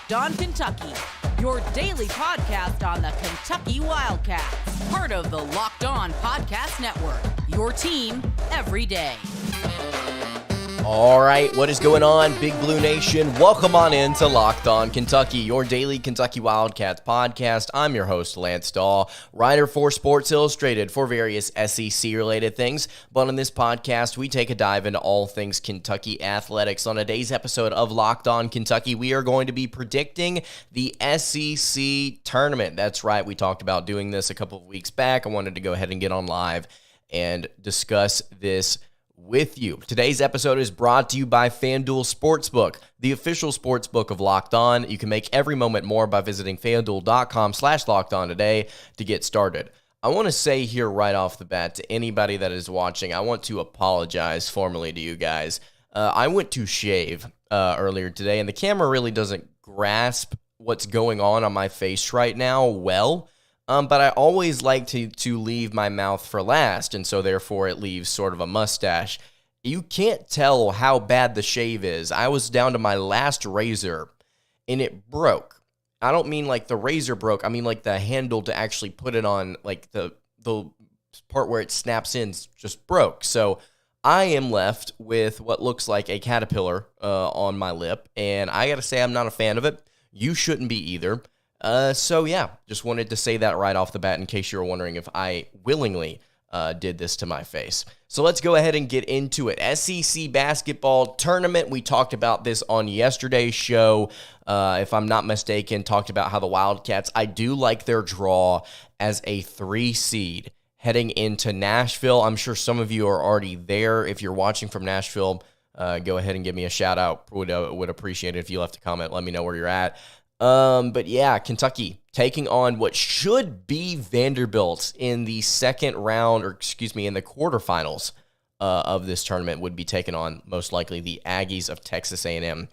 Locked On Kentucky, your daily podcast on the Kentucky Wildcats. Part of the Locked On Podcast Network, your team every day. All right, what is going on, Big Blue Nation? Welcome on in to Locked On Kentucky, your daily Kentucky Wildcats podcast. I'm your host, Lance Dawe, writer for Sports Illustrated for various SEC-related things. But on this podcast, we take a dive into all things Kentucky athletics. On today's episode of Locked On Kentucky, we are going to be predicting the SEC tournament. That's right, we talked about doing this a couple of weeks back. I wanted to go ahead and get on live and discuss this with you. Today's episode is brought to you by FanDuel Sportsbook, the official sportsbook of Locked On. You can make every moment more by visiting FanDuel.com/LockedOn today to get started. I want to say here right off the bat to anybody that is watching, I want to apologize formally to you guys. I went to shave earlier today, and the camera really doesn't grasp what's going on my face right now well. But I always like to leave my mouth for last, and so therefore it leaves sort of a mustache. You can't tell how bad the shave is. I was down to my last razor, and it broke. I don't mean like the razor broke. I mean like the handle to actually put it on, like the part where it snaps in just broke. So I am left with what looks like a caterpillar on my lip, and I gotta say I'm not a fan of it. You shouldn't be either. So yeah, just wanted to say that right off the bat in case you were wondering if I willingly did this to my face. So let's go ahead and get into it. SEC basketball tournament. We talked about this on yesterday's show. If I'm not mistaken, talked about how the Wildcats, I do like their draw as a 3 seed heading into Nashville. I'm sure some of you are already there. If you're watching from Nashville, go ahead and give me a shout out. Would appreciate it if you left a comment. Let me know where you're at. But yeah, Kentucky taking on what should be Vanderbilt in the second round, in the quarterfinals of this tournament, would be taking on most likely the Aggies of Texas A&M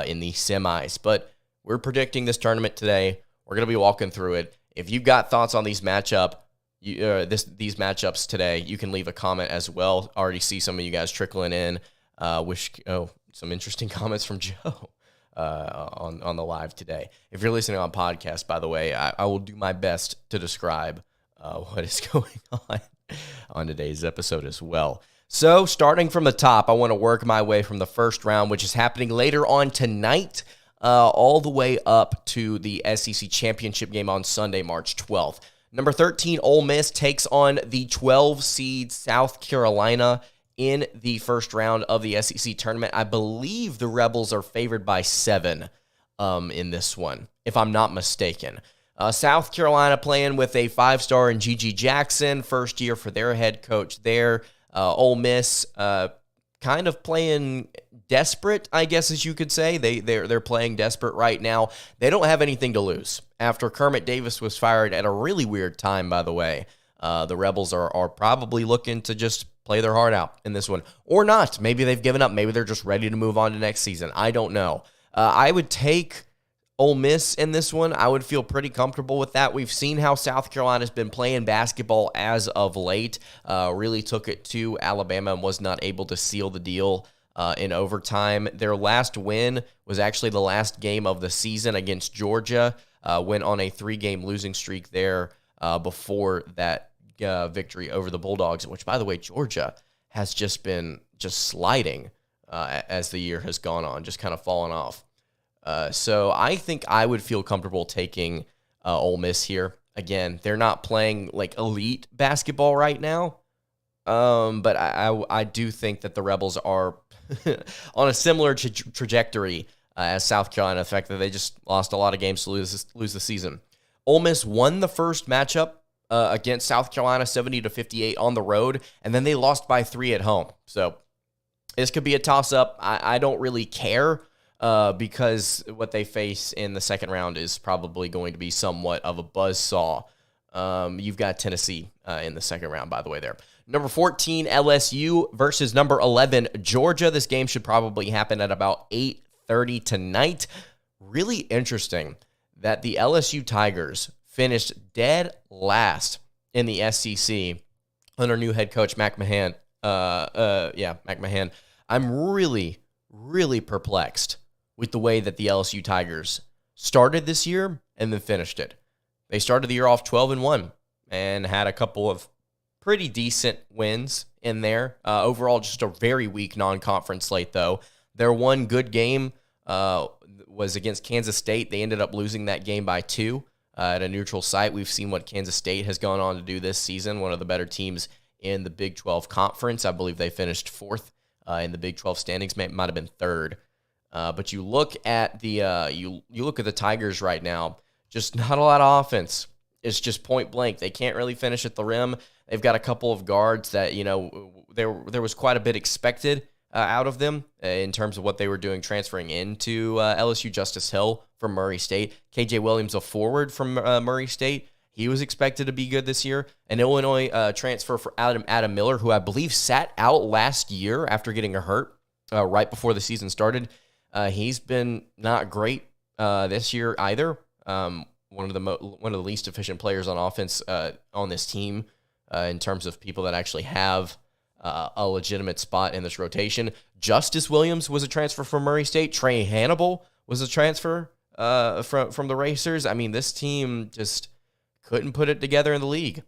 in the semis. But we're predicting this tournament today. We're going to be walking through it. If you've got thoughts on these matchups today, you can leave a comment as well. I already see some of you guys trickling in. Some interesting comments from Joe. On the live today. If you're listening on podcast, by the way, I will do my best to describe what is going on today's episode as well. So starting from the top, I want to work my way from the first round, which is happening later on tonight, all the way up to the SEC championship game on Sunday, March 12th. Number 13, Ole Miss takes on the 12 seed South Carolina in the first round of the SEC tournament. I believe the Rebels are favored by 7 in this one, if I'm not mistaken. South Carolina playing with a 5-star in Gigi Jackson, first year for their head coach there. Ole Miss kind of playing desperate, I guess as you could say. They're playing desperate right now. They don't have anything to lose. After Kermit Davis was fired at a really weird time, by the way, the Rebels are probably looking to just play their heart out in this one. Or not. Maybe they've given up. Maybe they're just ready to move on to next season. I don't know. I would take Ole Miss in this one. I would feel pretty comfortable with that. We've seen how South Carolina's been playing basketball as of late. Really took it to Alabama and was not able to seal the deal in overtime. Their last win was actually the last game of the season against Georgia. Went on a 3-game losing streak there before that victory over the Bulldogs, which, by the way, Georgia has just been sliding as the year has gone on, just kind of falling off. So I think I would feel comfortable taking Ole Miss here. Again, they're not playing like elite basketball right now, but I do think that the Rebels are on a similar trajectory as South Carolina, the fact that they just lost a lot of games to lose the season. Ole Miss won the first matchup against South Carolina, 70-58 on the road, and then they lost by 3 at home. So this could be a toss-up. I don't really care because what they face in the second round is probably going to be somewhat of a buzzsaw. You've got Tennessee in the second round, by the way, there. Number 14, LSU versus number 11, Georgia. This game should probably happen at about 8:30 tonight. Really interesting that the LSU Tigers finished dead last in the SEC under new head coach Mac Mahan. Mac Mahan. I'm really, really perplexed with the way that the LSU Tigers started this year and then finished it. They started the year off 12-1 and had a couple of pretty decent wins in there. Overall, just a very weak non-conference slate, though. Their one good game was against Kansas State. They ended up losing that game by 2 at a neutral site. We've seen what Kansas State has gone on to do this season, one of the better teams in the Big 12 Conference. I believe they finished 4th in the Big 12 standings. Might have been 3rd. But you look at the you look at the Tigers right now. Just not a lot of offense. It's just point blank. They can't really finish at the rim. They've got a couple of guards that, there was quite a bit expected out of them in terms of what they were doing transferring into LSU. Justice Hill from Murray State. KJ Williams, a forward from Murray State. He was expected to be good this year. An Illinois transfer for Adam Miller, who I believe sat out last year after getting hurt right before the season started. He's been not great this year either. One of the least efficient players on offense on this team in terms of people that actually have a legitimate spot in this rotation. Justice Williams was a transfer from Murray State. Trey Hannibal was a transfer from the Racers. I mean, this team just couldn't put it together in the league.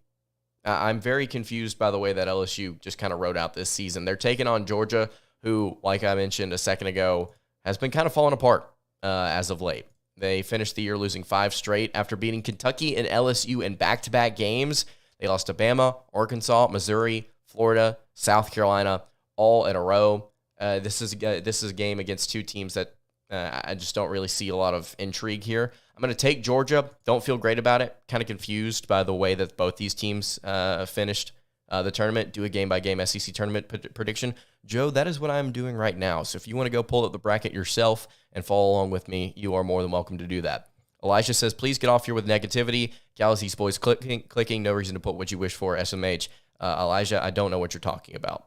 I'm very confused by the way that LSU just kind of rode out this season. They're taking on Georgia, who, like I mentioned a second ago, has been kind of falling apart as of late. They finished the year losing 5 straight after beating Kentucky and LSU in back-to-back games. They lost to Bama, Arkansas, Missouri, Florida, South Carolina, all in a row. This is a game against 2 teams that I just don't really see a lot of intrigue here. I'm going to take Georgia. Don't feel great about it. Kind of confused by the way that both these teams finished the tournament. Do a game-by-game SEC tournament prediction. Joe, that is what I'm doing right now. So if you want to go pull up the bracket yourself and follow along with me, you are more than welcome to do that. Elijah says, please get off here with negativity. Galaxy's boys clicking. No reason to put what you wish for, SMH. Elijah, I don't know what you're talking about.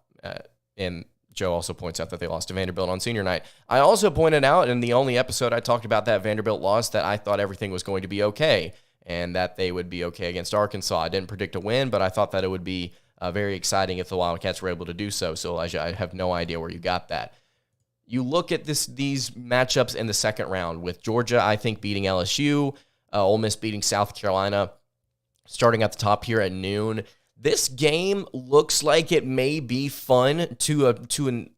And Joe also points out that they lost to Vanderbilt on senior night. I also pointed out in the only episode I talked about that Vanderbilt loss that I thought everything was going to be okay and that they would be okay against Arkansas. I didn't predict a win, but I thought that it would be very exciting if the Wildcats were able to do so. So, Elijah, I have no idea where you got that. You look at these matchups in the second round with Georgia, I think, beating LSU, Ole Miss beating South Carolina, starting at the top here at noon. This game looks like it may be fun to an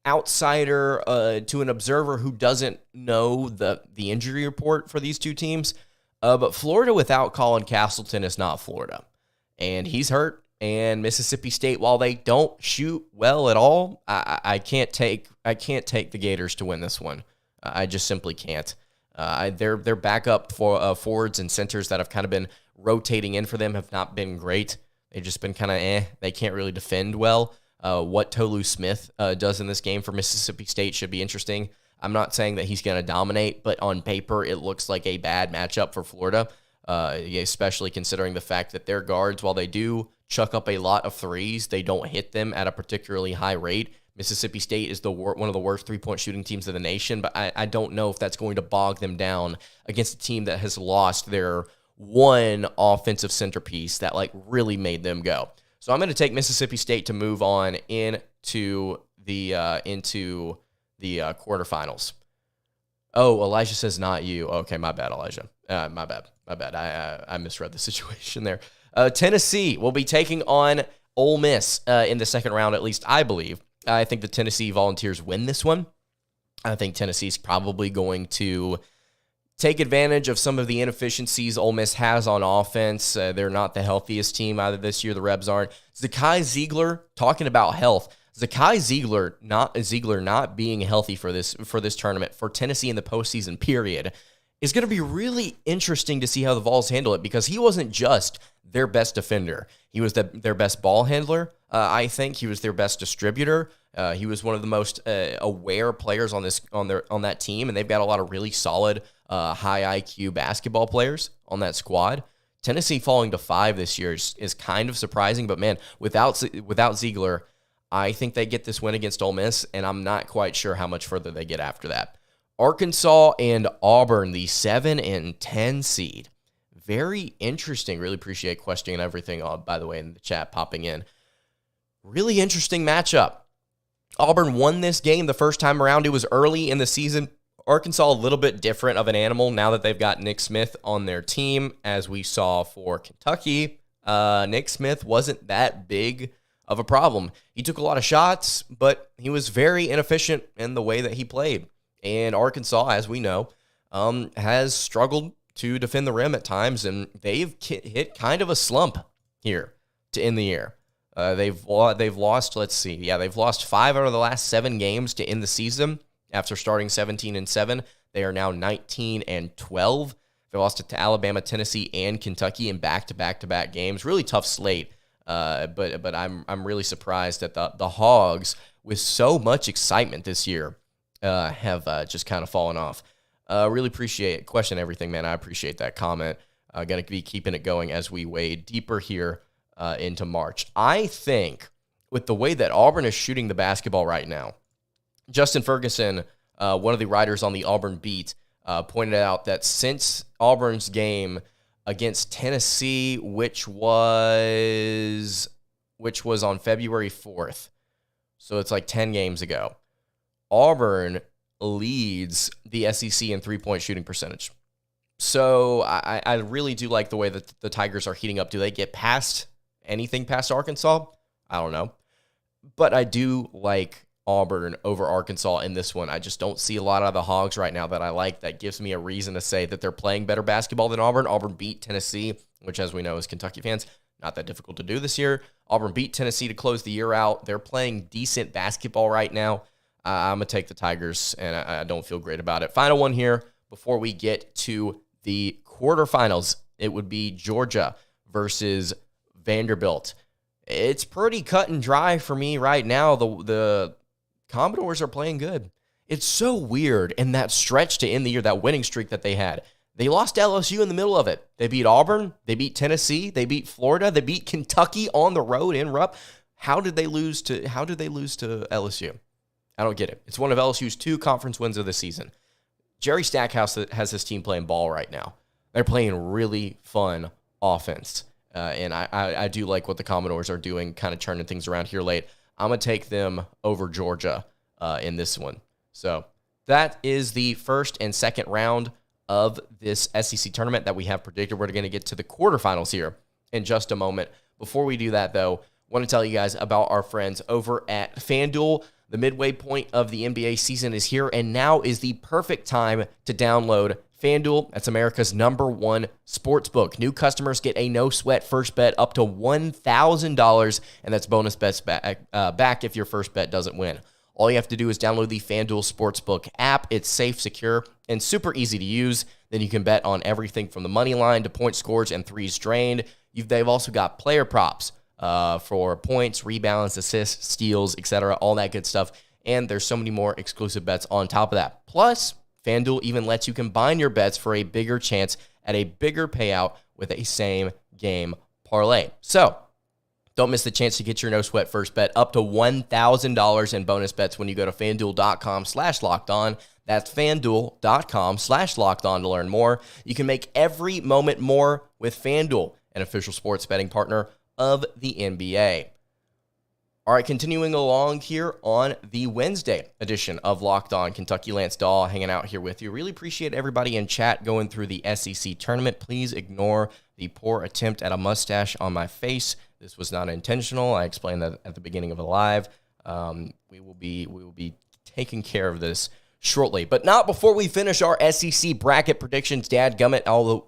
outsider, to an observer who doesn't know the injury report for these 2 teams. But Florida without Colin Castleton is not Florida. And he's hurt. And Mississippi State, while they don't shoot well at all, I can't take the Gators to win this one. I just simply can't. Their backup for forwards and centers that have kind of been rotating in for them have not been great. They've just been kind of They can't really defend well. What Tolu Smith does in this game for Mississippi State should be interesting. I'm not saying that he's going to dominate, but on paper, it looks like a bad matchup for Florida, especially considering the fact that their guards, while they do chuck up a lot of threes, they don't hit them at a particularly high rate. Mississippi State is one of the worst three-point shooting teams in the nation, but I don't know if that's going to bog them down against a team that has lost their one offensive centerpiece that really made them go. So I'm going to take Mississippi State to move on into the quarterfinals. Oh, Elijah says not you. Okay, my bad, Elijah. My bad. I misread the situation there. Tennessee will be taking on Ole Miss in the second round, at least I believe. I think the Tennessee Volunteers win this one. I think Tennessee's probably going to take advantage of some of the inefficiencies Ole Miss has on offense. They're not the healthiest team either this year. The Rebs aren't. Zakai Ziegler, talking about health, Zakai Ziegler not being healthy for this tournament, for Tennessee in the postseason period, is going to be really interesting to see how the Vols handle it, because he wasn't just their best defender. He was their best ball handler. I think he was their best distributor. He was one of the most aware players on that team, and they've got a lot of really solid high IQ basketball players on that squad. Tennessee falling to 5 this year is kind of surprising, but man, without Ziegler, I think they get this win against Ole Miss, and I'm not quite sure how much further they get after that. Arkansas and Auburn, the 7 and 10 seed. Very interesting. Really appreciate questioning and everything, by the way, in the chat popping in. Really interesting matchup. Auburn won this game the first time around. It was early in the season. Arkansas a little bit different of an animal now that they've got Nick Smith on their team. As we saw for Kentucky, Nick Smith wasn't that big of a problem. He took a lot of shots, but he was very inefficient in the way that he played. And Arkansas, as we know, has struggled to defend the rim at times, and they've hit kind of a slump here to end the year. They've lost, they've lost 5 out of the last 7 games to end the season after starting 17-7. They are now 19-12. They lost to Alabama, Tennessee, and Kentucky in back-to-back games. Really tough slate. But I'm really surprised that the Hogs, with so much excitement this year, have just kind of fallen off. Really appreciate it. Question everything, man. I appreciate that comment. Going to be keeping it going as we wade deeper here into March. I think with the way that Auburn is shooting the basketball right now, Justin Ferguson, one of the writers on the Auburn beat, pointed out that since Auburn's game against Tennessee, which was on February 4th, so it's like 10 games ago, Auburn leads the SEC in three-point shooting percentage. So I really do like the way that the Tigers are heating up. Do they get anything past Arkansas? I don't know. But I do like Auburn over Arkansas in this one. I just don't see a lot of the Hogs right now that I like. That gives me a reason to say that they're playing better basketball than Auburn. Auburn beat Tennessee, which, as we know, as Kentucky fans, not that difficult to do this year. Auburn beat Tennessee to close the year out. They're playing decent basketball right now. I'm going to take the Tigers, and I don't feel great about it. Final one here before we get to the quarterfinals. It would be Georgia versus Vanderbilt. It's pretty cut and dry for me right now. The Commodores are playing good. It's so weird in that stretch to end the year, that winning streak that they had. They lost to LSU in the middle of it. They beat Auburn. They beat Tennessee. They beat Florida. They beat Kentucky on the road in Rupp. How did they lose to LSU? I don't get it. It's one of LSU's 2 conference wins of the season. Jerry Stackhouse has his team playing ball right now. They're playing really fun offense. And I do like what the Commodores are doing, kind of turning things around here late. I'm going to take them over Georgia in this one. So that is the first and second round of this SEC tournament that we have predicted. We're going to get to the quarterfinals here in just a moment. Before we do that, though, I want to tell you guys about our friends over at FanDuel. The midway point of the NBA season is here, and now is the perfect time to download FanDuel. That's America's #1 sportsbook. New customers get a no-sweat first bet up to $1,000, and that's bonus bets back if your first bet doesn't win. All you have to do is download the FanDuel Sportsbook app. It's safe, secure, and super easy to use. Then you can bet on everything from the money line to point scores and threes drained. They've also got player props for points, rebounds, assists, steals, etc., all that good stuff. And there's so many more exclusive bets on top of that. Plus, FanDuel even lets you combine your bets for a bigger chance at a bigger payout with a same-game parlay. So, don't miss the chance to get your no-sweat first bet up to $1,000 in bonus bets when you go to FanDuel.com/lockedon. That's FanDuel.com/lockedon to learn more. You can make every moment more with FanDuel, an official sports betting partner of the NBA. All right, continuing along here on the Wednesday edition of Locked On Kentucky. Lance Dawe hanging out here with you. Really appreciate everybody in chat going through the SEC tournament. Please ignore the poor attempt at a mustache on my face. This was not intentional. I explained that at the beginning of the live. We will be taking care of this shortly, but not before we finish our SEC bracket predictions. Dadgummit,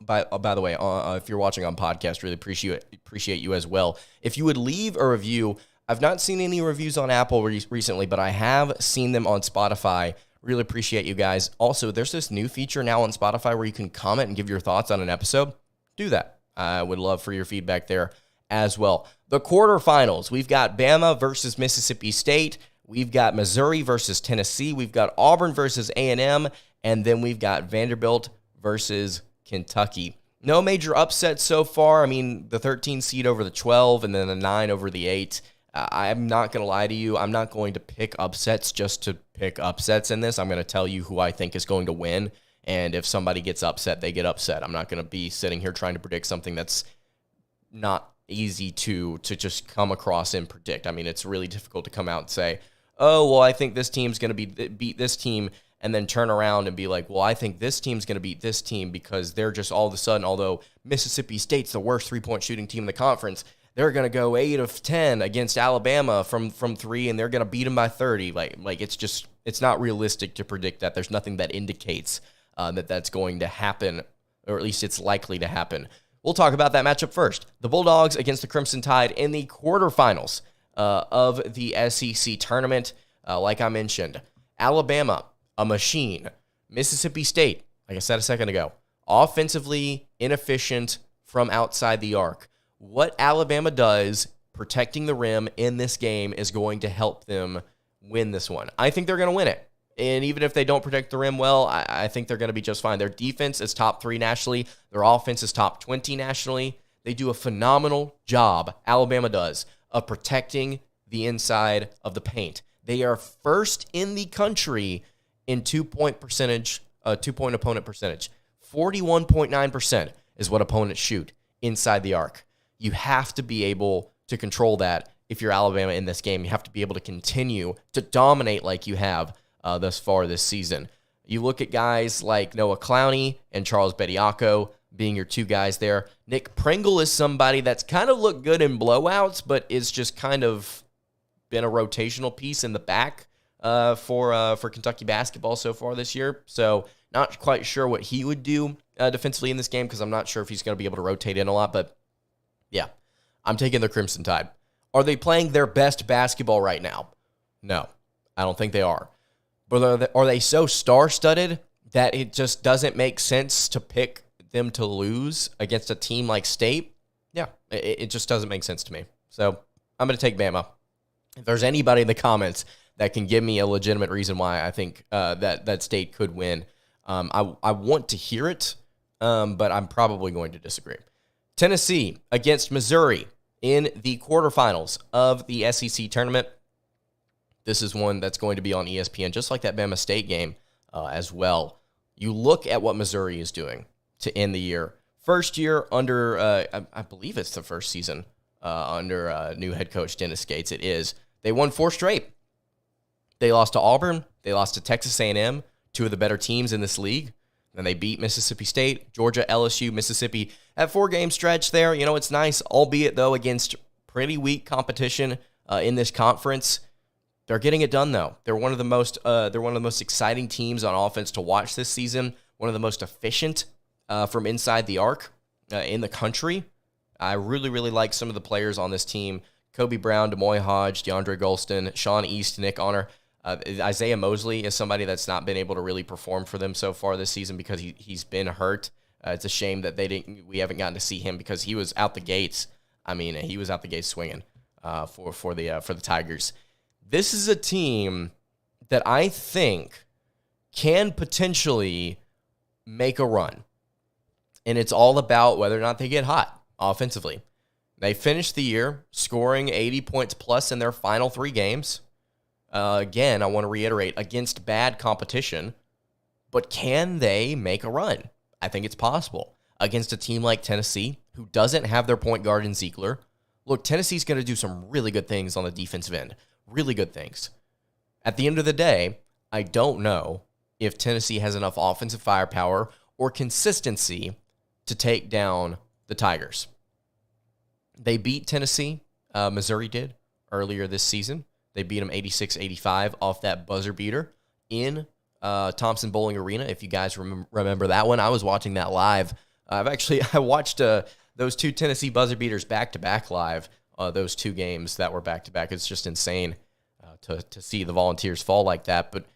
by the way, if you're watching on podcast, really appreciate you as well. If you would leave a review. I've not seen any reviews on Apple recently, but I have seen them on Spotify. Really appreciate you guys. Also, there's this new feature now on Spotify where you can comment and give your thoughts on an episode. Do that. I would love for your feedback there as well. The quarterfinals, we've got Bama versus Mississippi State. We've got Missouri versus Tennessee. We've got Auburn versus A&M. And then we've got Vanderbilt versus Kentucky. No major upsets so far. I mean, the 13 seed over the 12 and then the 9 over the 8. I'm not going to lie to you. I'm not going to pick upsets just to pick upsets in this. I'm going to tell you who I think is going to win. And if somebody gets upset, they get upset. I'm not going to be sitting here trying to predict something that's not easy to just come across and predict. I mean, it's really difficult to come out and say, oh, well, I think this team's going to beat this team and then turn around and be like, well, I think this team's going to beat this team because they're just all of a sudden, although Mississippi State's the worst three-point shooting team in the conference, they're going to go 8 of 10 against Alabama from 3, and they're going to beat them by 30. Like it's not realistic to predict that. There's nothing that indicates that that's going to happen, or at least it's likely to happen. We'll talk about that matchup first. The Bulldogs against the Crimson Tide in the quarterfinals of the SEC tournament. Like I mentioned, Alabama, a machine. Mississippi State, like I said a second ago, offensively inefficient from outside the arc. What Alabama does protecting the rim in this game is going to help them win this one. I think they're going to win it. And even if they don't protect the rim well, I think they're going to be just fine. Their defense is top 3 nationally. Their offense is top 20 nationally. They do a phenomenal job, Alabama does, of protecting the inside of the paint. They are first in the country in two-point opponent percentage. 41.9% is what opponents shoot inside the arc. You have to be able to control that if you're Alabama in this game. You have to be able to continue to dominate like you have thus far this season. You look at guys like Noah Clowney and Charles Bediako being your 2 guys there. Nick Pringle is somebody that's kind of looked good in blowouts, but is just kind of been a rotational piece in the back for Kentucky basketball so far this year. So not quite sure what he would do defensively in this game, because I'm not sure if he's going to be able to rotate in a lot. But yeah, I'm taking the Crimson Tide. Are they playing their best basketball right now? No, I don't think they are. But are they so star-studded that it just doesn't make sense to pick them to lose against a team like State? Yeah, it just doesn't make sense to me. So I'm going to take Bama. If there's anybody in the comments that can give me a legitimate reason why I think that State could win, I want to hear it, but I'm probably going to disagree. Tennessee against Missouri in the quarterfinals of the SEC tournament. This is one that's going to be on ESPN, just like that Bama State game as well. You look at what Missouri is doing to end the year. First year under, I believe it's the first season under new head coach Dennis Gates. It is. They won 4 straight. They lost to Auburn. They lost to Texas A&M, 2 of the better teams in this league. Then they beat Mississippi State, Georgia, LSU, Mississippi. That 4-game stretch there, it's nice, albeit, though, against pretty weak competition in this conference. They're getting it done, though. They're one of the most exciting teams on offense to watch this season. One of the most efficient from inside the arc in the country. I really, really like some of the players on this team. Kobe Brown, Demoy Hodge, DeAndre Golston, Sean East, Nick Honor. Isaiah Mosley is somebody that's not been able to really perform for them so far this season because he's been hurt. It's a shame that we haven't gotten to see him because he was out the gates. I mean, he was out the gates swinging for the Tigers. This is a team that I think can potentially make a run. And it's all about whether or not they get hot offensively. They finished the year scoring 80 points plus in their final 3 games. Again, I want to reiterate, against bad competition. But can they make a run? I think it's possible. Against a team like Tennessee, who doesn't have their point guard in Ziegler. Look, Tennessee's going to do some really good things on the defensive end. Really good things. At the end of the day, I don't know if Tennessee has enough offensive firepower or consistency to take down the Tigers. They beat Tennessee, Missouri did, earlier this season. They beat them 86-85 off that buzzer beater in Thompson Bowling Arena. If you guys remember that one, I was watching that live. I watched those 2 Tennessee buzzer beaters back-to-back live, those 2 games that were back-to-back. It's just insane to see the Volunteers fall like that. But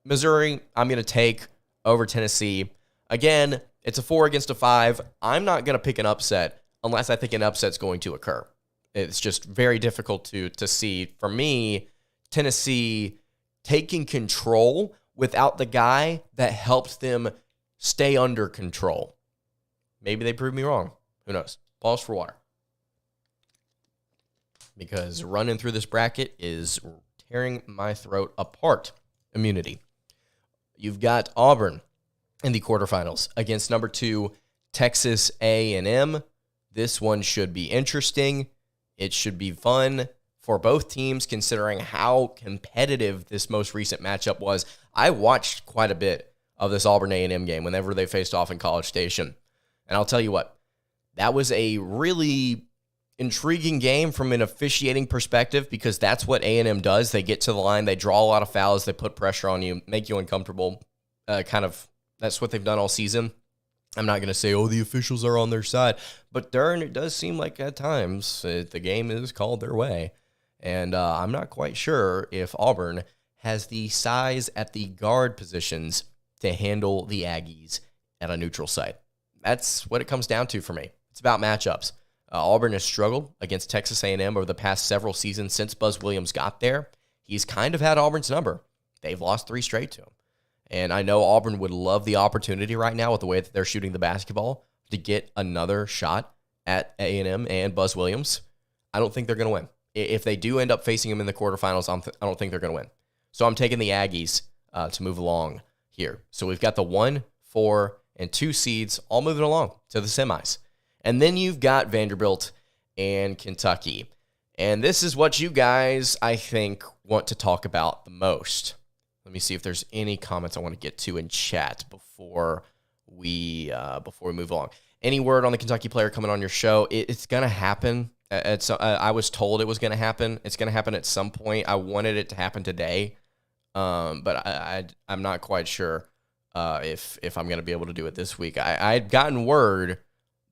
Missouri, I'm going to take over Tennessee. Again, it's a 4 against a 5. I'm not going to pick an upset unless I think an upset's going to occur. It's just very difficult to see, for me, Tennessee taking control without the guy that helps them stay under control. Maybe they prove me wrong. Who knows? Pause for water. Because running through this bracket is tearing my throat apart. Immunity. You've got Auburn in the quarterfinals against number 2 Texas A&M. This one should be interesting. It should be fun for both teams, considering how competitive this most recent matchup was. I watched quite a bit of this Auburn A&M game whenever they faced off in College Station. And I'll tell you what, that was a really intriguing game from an officiating perspective because that's what A&M does. They get to the line, they draw a lot of fouls, they put pressure on you, make you uncomfortable. That's what they've done all season. I'm not going to say, the officials are on their side. But it does seem like at times the game is called their way. And I'm not quite sure if Auburn has the size at the guard positions to handle the Aggies at a neutral site. That's what it comes down to for me. It's about matchups. Auburn has struggled against Texas A&M over the past several seasons since Buzz Williams got there. He's kind of had Auburn's number. They've lost 3 straight to him. And I know Auburn would love the opportunity right now with the way that they're shooting the basketball to get another shot at A&M and Buzz Williams. I don't think they're going to win. If they do end up facing him in the quarterfinals, I don't think they're going to win. So I'm taking the Aggies to move along here. So we've got the 1, 4, and 2 seeds all moving along to the semis. And then you've got Vanderbilt and Kentucky. And this is what you guys, I think, want to talk about the most. Let me see if there's any comments I want to get to in chat before we move along. Any word on the Kentucky player coming on your show? It's going to happen. I was told it was going to happen. It's going to happen at some point. I wanted it to happen today, but I'm not quite sure if I'm going to be able to do it this week. I had gotten word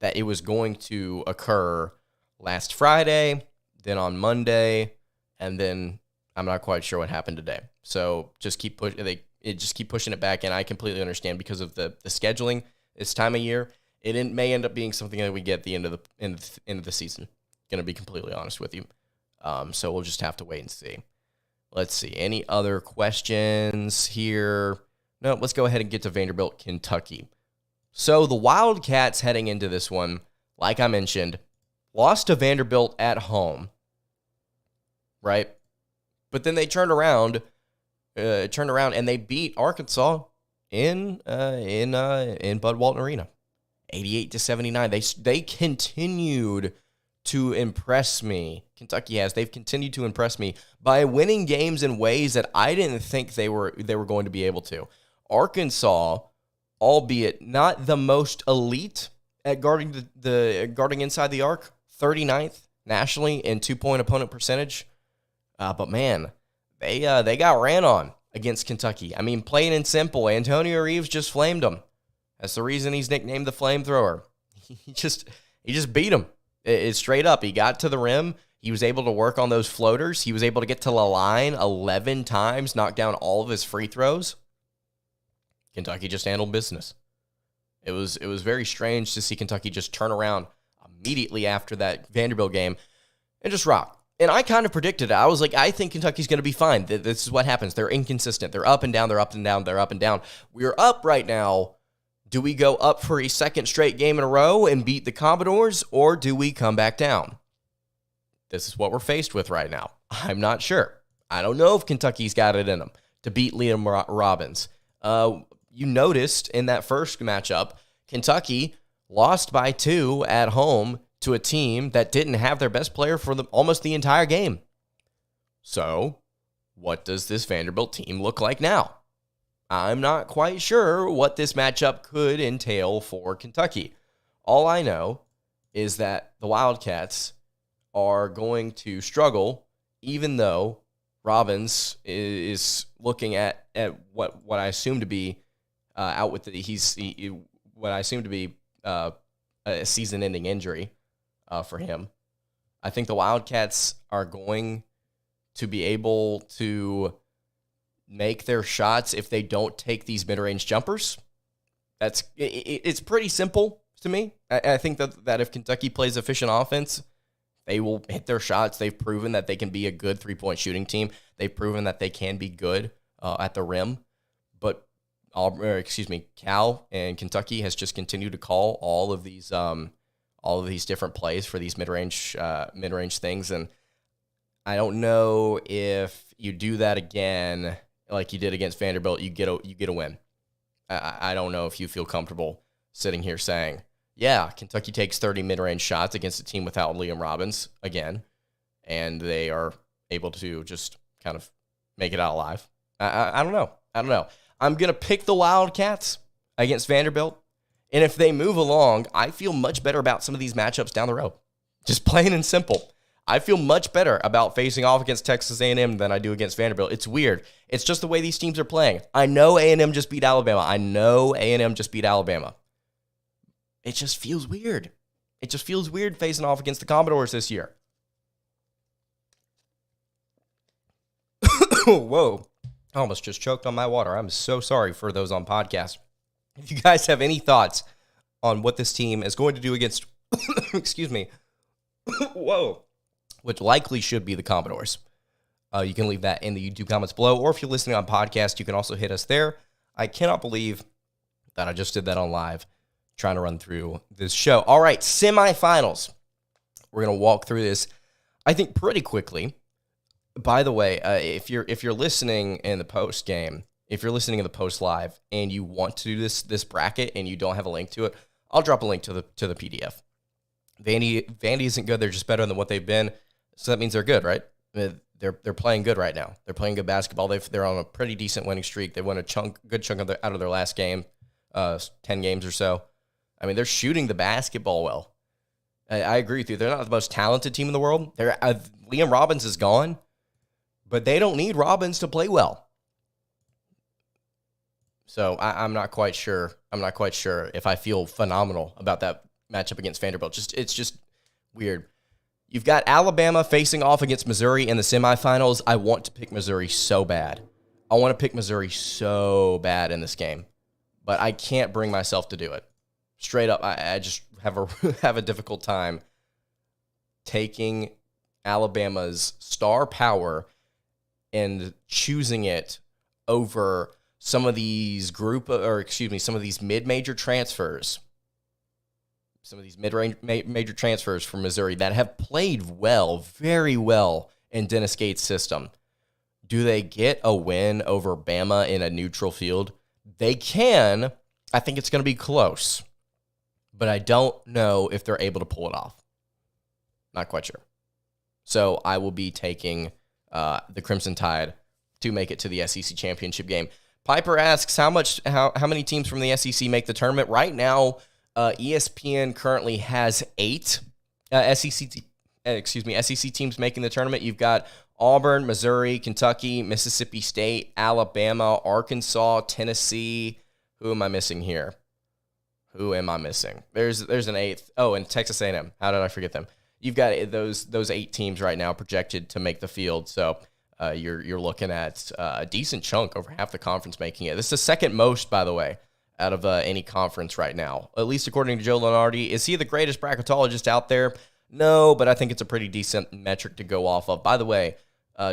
that it was going to occur last Friday, then on Monday, and then I'm not quite sure what happened today. So just keep pushing it back, and I completely understand because of the scheduling. This time of year, it may end up being something that we get at the end of the season. Going to be completely honest with you. So we'll just have to wait and see. Let's see. Any other questions here? No, let's go ahead and get to Vanderbilt, Kentucky. So the Wildcats heading into this one, like I mentioned, lost to Vanderbilt at home, right? But then they turned around and they beat Arkansas in Bud Walton Arena, 88-79. They continued to impress me. Kentucky has. They've continued to impress me by winning games in ways that I didn't think they were going to be able to. Arkansas, albeit not the most elite at guarding guarding inside the arc, 39th nationally in 2-point opponent percentage. But man, they got ran on against Kentucky. I mean, plain and simple, Antonio Reeves just flamed them. That's the reason he's nicknamed the Flamethrower. He just beat them. It's straight up. He got to the rim. He was able to work on those floaters. He was able to get to the line 11 times, knock down all of his free throws. Kentucky just handled business. It was very strange to see Kentucky just turn around immediately after that Vanderbilt game and just rock. And I kind of predicted it. I was like, I think Kentucky's going to be fine. This is what happens. They're inconsistent. They're up and down. They're up and down. They're up and down. We're up right now. Do we go up for a second straight game in a row and beat the Commodores, or do we come back down? This is what we're faced with right now. I'm not sure. I don't know if Kentucky's got it in them to beat Liam Robbins. You noticed in that first matchup, Kentucky lost by 2 at home to a team that didn't have their best player for almost the entire game. So, what does this Vanderbilt team look like now? I'm not quite sure what this matchup could entail for Kentucky. All I know is that the Wildcats are going to struggle, even though Robbins is looking at what I assume to be what I assume to be a season-ending injury for him. I think the Wildcats are going to be able to make their shots if they don't take these mid-range jumpers. It's pretty simple to me. I think that if Kentucky plays efficient offense, they will hit their shots. They've proven that they can be a good three-point shooting team. They've proven that they can be good at the rim. But Cal and Kentucky has just continued to call all of these different plays for these mid-range things, and I don't know if you do that again like you did against Vanderbilt, you get a win. I don't know if you feel comfortable sitting here saying, yeah, Kentucky takes 30 mid-range shots against a team without Liam Robbins again, and they are able to just kind of make it out alive. I don't know. I don't know. I'm going to pick the Wildcats against Vanderbilt. And if they move along, I feel much better about some of these matchups down the road. Just plain and simple. I feel much better about facing off against Texas A&M than I do against Vanderbilt. It's weird. It's just the way these teams are playing. I know A&M just beat Alabama. It just feels weird. It just feels weird facing off against the Commodores this year. Whoa. I almost just choked on my water. I'm so sorry for those on podcast. If you guys have any thoughts on what this team is going to do against, excuse me, whoa, which likely should be the Commodores, you can leave that in the YouTube comments below. Or if you're listening on podcast, you can also hit us there. I cannot believe that I just did that on live, trying to run through this show. All right, semifinals. We're going to walk through this, I think, pretty quickly. By the way, if you're listening in the post game, if you're listening in the post live, and you want to do this bracket and you don't have a link to it, I'll drop a link to the PDF. Vandy isn't good; they're just better than what they've been. So that means they're good, right? They're playing good right now. They're playing good basketball. They're on a pretty decent winning streak. They won a good chunk out of their last game, 10 games or so. I mean, they're shooting the basketball well. I agree with you. They're not the most talented team in the world. Liam Robbins is gone, but they don't need Robbins to play well. So I'm not quite sure. I'm not quite sure if I feel phenomenal about that matchup against Vanderbilt. It's just weird. You've got Alabama facing off against Missouri in the semifinals. I want to pick Missouri so bad. I want to pick Missouri so bad in this game, but I can't bring myself to do it. Straight up, I just have a difficult time taking Alabama's star power and choosing it over some of these some of these mid-major transfers. Some of these mid-major transfers from Missouri that have played well, very well in Dennis Gates' system. Do they get a win over Bama in a neutral field? They can. I think it's going to be close. But I don't know if they're able to pull it off. Not quite sure. So I will be taking the Crimson Tide to make it to the SEC championship game. Piper asks, how many teams from the SEC make the tournament? Right now, ESPN currently has 8 SEC teams making the tournament. You've got Auburn, Missouri, Kentucky, Mississippi State, Alabama, Arkansas, Tennessee. Who am I missing here? There's an 8th. Oh, and Texas A&M. How did I forget them? You've got those 8 teams right now projected to make the field. So you're looking at a decent chunk, over half the conference making it. This is the second most, by the way, out of any conference right now, at least according to Joe Lunardi. Is he the greatest bracketologist out there? No, but I think it's a pretty decent metric to go off of. By the way,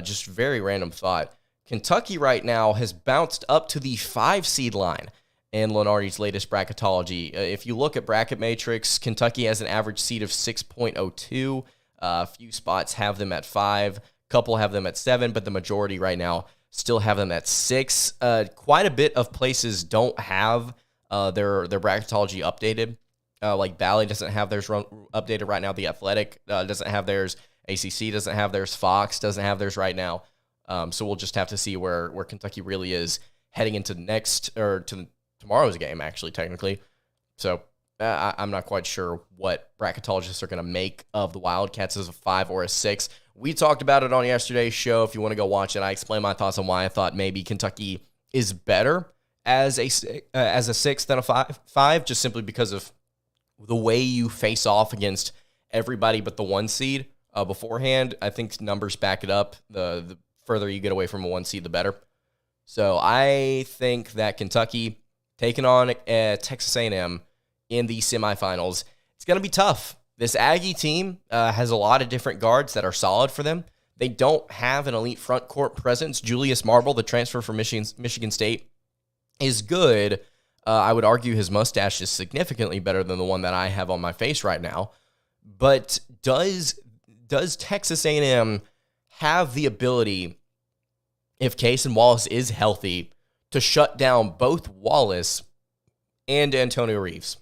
just very random thought. Kentucky right now has bounced up to the 5 seed line in Lunardi's latest bracketology. If you look at Bracket Matrix, Kentucky has an average seed of 6.02. A few spots have them at 5. A couple have them at 7, but the majority right now still have them at 6. Quite a bit of places don't have their bracketology updated. Like Valley doesn't have theirs updated right now. The Athletic doesn't have theirs. ACC doesn't have theirs. Fox doesn't have theirs right now. So we'll just have to see where Kentucky really is heading into tomorrow's game, actually, technically. So I'm not quite sure what bracketologists are going to make of the Wildcats as a 5 or a 6. We talked about it on yesterday's show. If you want to go watch it, I explained my thoughts on why I thought maybe Kentucky is better as a 6 than a 5, just simply because of the way you face off against everybody but the 1 seed beforehand. I think numbers back it up. The further you get away from a 1 seed, the better. So I think that Kentucky taking on Texas A&M in the semifinals, it's going to be tough. This Aggie team has a lot of different guards that are solid for them. They don't have an elite front court presence. Julius Marble, the transfer from Michigan State, is good. I would argue his mustache is significantly better than the one that I have on my face right now. But does Texas A&M have the ability, if Cason Wallace is healthy, to shut down both Wallace and Antonio Reeves?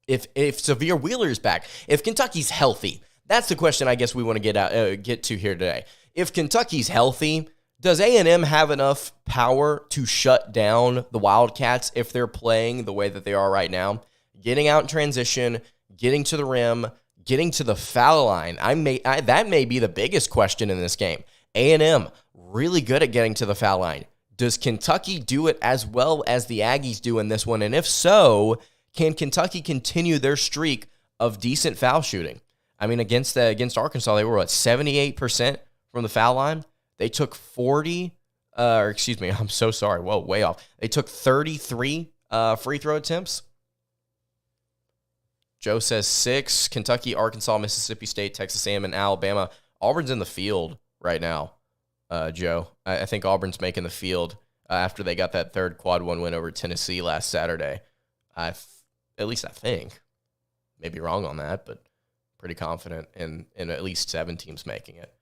If Sahvir Wheeler is back, if Kentucky's healthy, that's the question I guess we want to get to here today. If Kentucky's healthy, Does A&M have enough power to shut down the Wildcats if they're playing the way that they are right now? Getting out in transition, getting to the rim, getting to the foul line. That may be the biggest question in this game. A&M, really good at getting to the foul line. Does Kentucky do it as well as the Aggies do in this one? And if so, can Kentucky continue their streak of decent foul shooting? I mean, against Arkansas, they were at 78% from the foul line. They took 40, I'm so sorry. Whoa, way off. They took 33 free throw attempts. Joe says 6, Kentucky, Arkansas, Mississippi State, Texas A&M, and Alabama. Auburn's in the field right now, Joe. I think Auburn's making the field after they got that third quad one win over Tennessee last Saturday. At least I think. Maybe wrong on that, but pretty confident in at least 7 teams making it.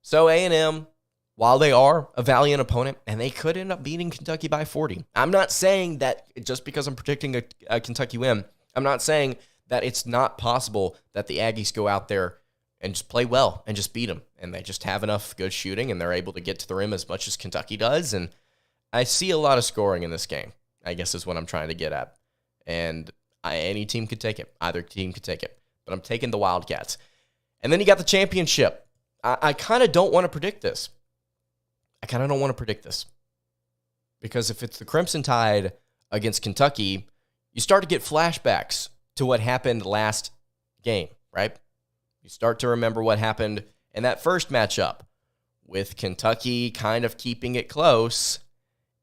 So A&M, while they are a valiant opponent, and they could end up beating Kentucky by 40. I'm not saying that just because I'm predicting a Kentucky win, I'm not saying that it's not possible that the Aggies go out there and just play well and just beat them, and they just have enough good shooting, and they're able to get to the rim as much as Kentucky does, and I see a lot of scoring in this game, I guess is what I'm trying to get at. And any team could take it. Either team could take it. But I'm taking the Wildcats. And then you got the championship. I kind of don't want to predict this. Because if it's the Crimson Tide against Kentucky, you start to get flashbacks to what happened last game, right? You start to remember what happened in that first matchup with Kentucky kind of keeping it close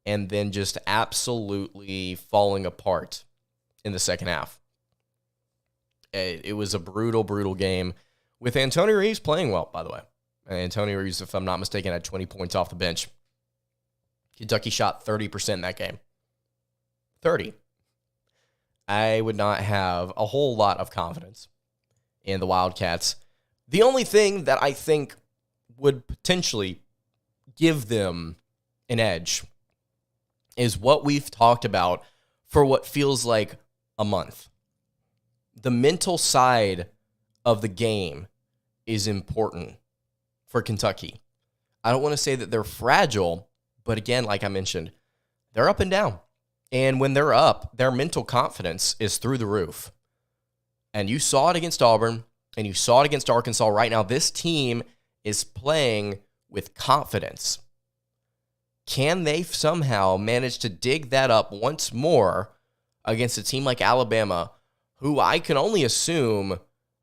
and then just absolutely falling apart in the second half. It was a brutal, brutal game with Antonio Reeves playing well, by the way. Antonio Reeves, if I'm not mistaken, had 20 points off the bench. Kentucky shot 30% in that game. 30. I would not have a whole lot of confidence in the Wildcats. The only thing that I think would potentially give them an edge is what we've talked about for what feels like a month. The mental side of the game is important for Kentucky. I don't want to say that they're fragile, but again, like I mentioned, they're up and down. And when they're up, their mental confidence is through the roof. And you saw it against Auburn, and you saw it against Arkansas. Right now, this team is playing with confidence. Can they somehow manage to dig that up once more against a team like Alabama, who I can only assume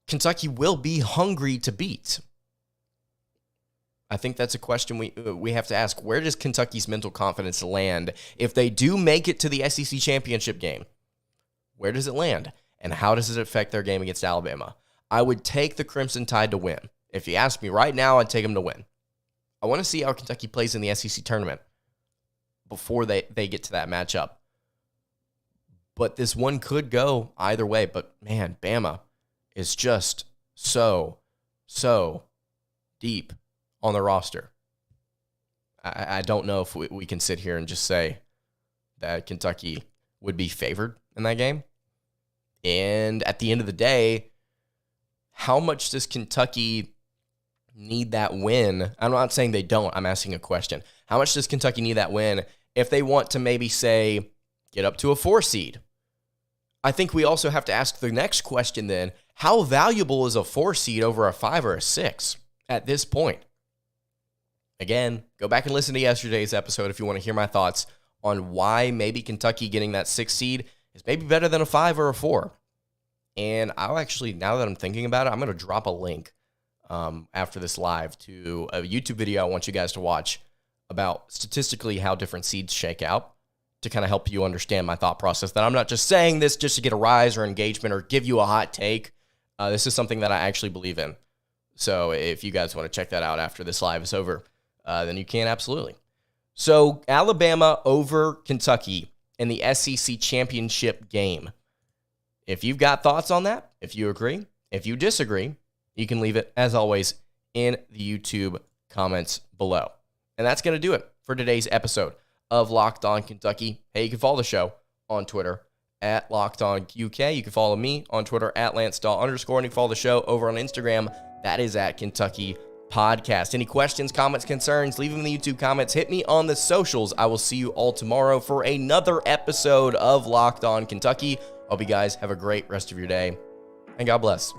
Kentucky will be hungry to beat? I think that's a question we have to ask. Where does Kentucky's mental confidence land if they do make it to the SEC championship game? Where does it land? And how does it affect their game against Alabama? I would take the Crimson Tide to win. If you ask me right now, I'd take them to win. I want to see how Kentucky plays in the SEC tournament before they get to that matchup. But this one could go either way. But, man, Bama is just so deep on the roster. I don't know if we can sit here and just say that Kentucky would be favored in that game. And at the end of the day, how much does Kentucky need that win? I'm not saying they don't. I'm asking a question. How much does Kentucky need that win if they want to maybe say get up to a 4 seed? I think we also have to ask the next question then, how valuable is a 4 seed over a 5 or a 6 at this point? Again, go back and listen to yesterday's episode if you want to hear my thoughts on why maybe Kentucky getting that 6 seed is maybe better than a 5 or a 4. And I'll actually, now that I'm thinking about it, I'm going to drop a link after this live to a YouTube video I want you guys to watch about statistically how different seeds shake out to kind of help you understand my thought process. That I'm not just saying this just to get a rise or engagement or give you a hot take. This is something that I actually believe in. So if you guys want to check that out after this live is over, then you can absolutely. So Alabama over Kentucky in the SEC championship game. If you've got thoughts on that, if you agree, if you disagree, you can leave it, as always, in the YouTube comments below. And that's going to do it for today's episode of Locked On Kentucky. Hey, you can follow the show on Twitter at LockedOnUK. You can follow me on Twitter at LanceDawe_. And you can follow the show over on Instagram. That is at Kentucky Podcast. Any questions, comments, concerns, leave them in the YouTube comments. Hit me on the socials. I will see you all tomorrow for another episode of Locked On Kentucky. Hope you guys have a great rest of your day, and God bless.